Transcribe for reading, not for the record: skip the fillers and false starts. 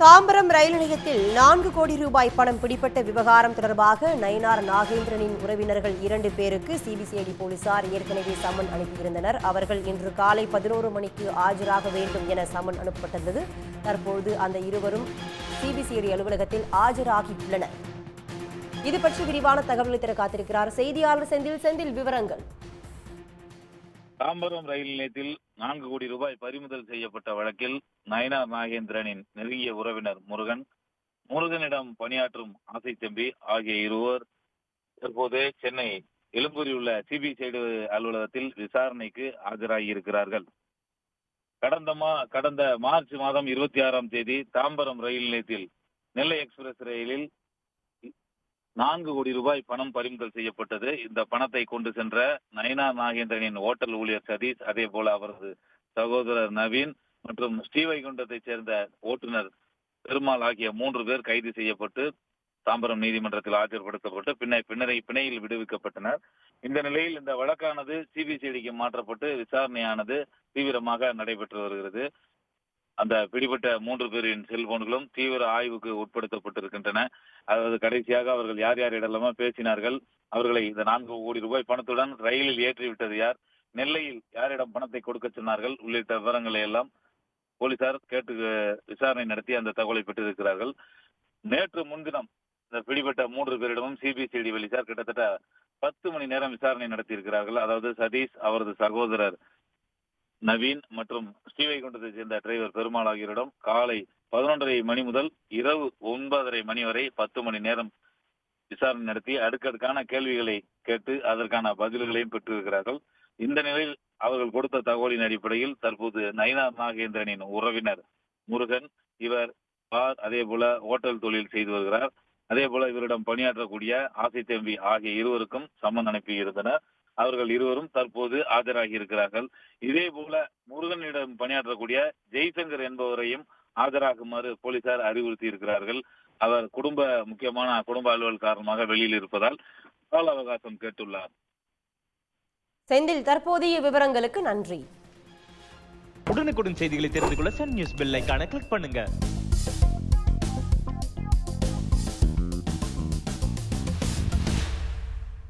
தாம்பரம் ரயில் நிலையத்தில் 4 கோடி ரூபாய் பணம் பிடிபட்ட விவகாரம் தொடர்பாக நயினார் நாகேந்திரனின் உறவினர்கள் 2 பேருக்கு சிபிசிஐடி போலீசார் ஏற்கனவே சம்மன் அனுப்பியிருந்தனர். அவர்கள் இன்று காலை 11 மணிக்கு ஆஜராக வேண்டும் என சம்மன் அனுப்பப்பட்டது. தற்போது அந்த இருவரும் சிபிசிஐடி அலுவலகத்தில் ஆஜராகியுள்ளனர். இது பற்றி விரிவான தகவல்களை தர காத்திருக்கிறார் செய்தியாளர் செந்தில். விவரங்கள். தாம்பரம் ரயில் நிலையத்தில் 4 கோடி ரூபாய் பறிமுதல் செய்யப்பட்ட வழக்கில் நயினார் நாகேந்திரனின் நெருங்கிய உறவினர் முருகனிடம் பணியாற்றும் ஆசை தம்பி ஆகிய இருவர் தற்போது சென்னை எழும்பூரில் உள்ள சிபிசிஐடி அலுவலகத்தில் விசாரணைக்கு ஆஜராகியிருக்கிறார்கள். கடந்த மார்ச் மாதம் 26ஆம் தேதி தாம்பரம் ரயில் நிலையத்தில் நெல்லை எக்ஸ்பிரஸ் ரயிலில் 4 கோடி ரூபாய் பணம் பறிமுதல் செய்யப்பட்டது. இந்த பணத்தை கொண்டு சென்ற நயினார் நாகேந்திரனின் ஓட்டல் ஊழியர் சதீஷ், அதே போல அவரது சகோதரர் நவீன் மற்றும் ஸ்ரீவைகுண்டத்தைச் சேர்ந்த ஓட்டுநர் பெருமாள் ஆகிய 3 பேர் கைது செய்யப்பட்டு தாம்பரம் நீதிமன்றத்தில் ஆஜர்படுத்தப்பட்டு பிணையில் விடுவிக்கப்பட்டனர். இந்த நிலையில் இந்த வழக்கானது சிபிசிஐடிக்கு மாற்றப்பட்டு விசாரணையானது தீவிரமாக நடைபெற்று வருகிறது. அந்த பிடிபட்ட 3 பேரின் செல்போன்களும் தீவிர ஆய்வுக்கு உட்படுத்தப்பட்டிருக்கின்றன. அதாவது கடைசியாக அவர்கள் யார் யாரிடலாமா பேசினார்கள், அவர்களை இந்த 4 கோடி ரூபாய் பணத்துடன் ரயிலில் ஏற்றிவிட்டது யார், நெல்லையில் யாரிடம் பணத்தை கொடுக்க சொன்னார்கள் உள்ளிட்ட விவரங்களை எல்லாம் போலீசார் கேட்டு விசாரணை நடத்தி அந்த தகவலை பெற்றிருக்கிறார்கள். நேற்று முன்தினம் இந்த பிடிபட்ட 3 பேரிடமும் சிபிசிஐடி போலீசார் கிட்டத்தட்ட 10 மணி நேரம் விசாரணை நடத்தியிருக்கிறார்கள். அதாவது சதீஷ், அவரது சகோதரர் நவீன் மற்றும் ஸ்ரீவைகுண்டத்தை சேர்ந்த டிரைவர் பெருமாள் ஆகியோரிடம் காலை 11:30 மணி முதல் இரவு 9:30 மணி வரை 10 மணி நேரம் விசாரணை நடத்தி அடுக்கடுக்கான கேள்விகளை கேட்டு அதற்கான பதில்களையும் பெற்றிருக்கிறார்கள். இந்த நிலையில் அவர்கள் கொடுத்த தகவலின் அடிப்படையில் தற்போது நயினார் நாகேந்திரனின் உறவினர் முருகன், இவர் பார் அதே போல ஓட்டல் தொழில் செய்து வருகிறார். அதே போல இவரிடம் பணியாற்றக்கூடிய ஆசை தம்பி ஆகிய இருவருக்கும் சம்மன் அனுப்பியிருந்தனர். அவர்கள் இருவரும் தற்போது ஆஜராகி இருக்கிறார்கள். இதே போல முருகனிடம் பணியாற்றக்கூடிய ஜெய்சங்கர் என்பவரையும் ஆஜராகுமாறு போலீசார் அறிவுறுத்தி இருக்கிறார்கள். அவர் முக்கியமான குடும்ப அலுவல் காரணமாக வெளியில் இருப்பதால் கால அவகாசம் கேட்டுள்ளார். செந்தில், தற்போதைய விவரங்களுக்கு நன்றி. உடனுக்குடன் செய்திகளை தெரிந்து கொள்ள சன் நியூஸ் பெல் ஐகானை கிளிக் பண்ணுங்க.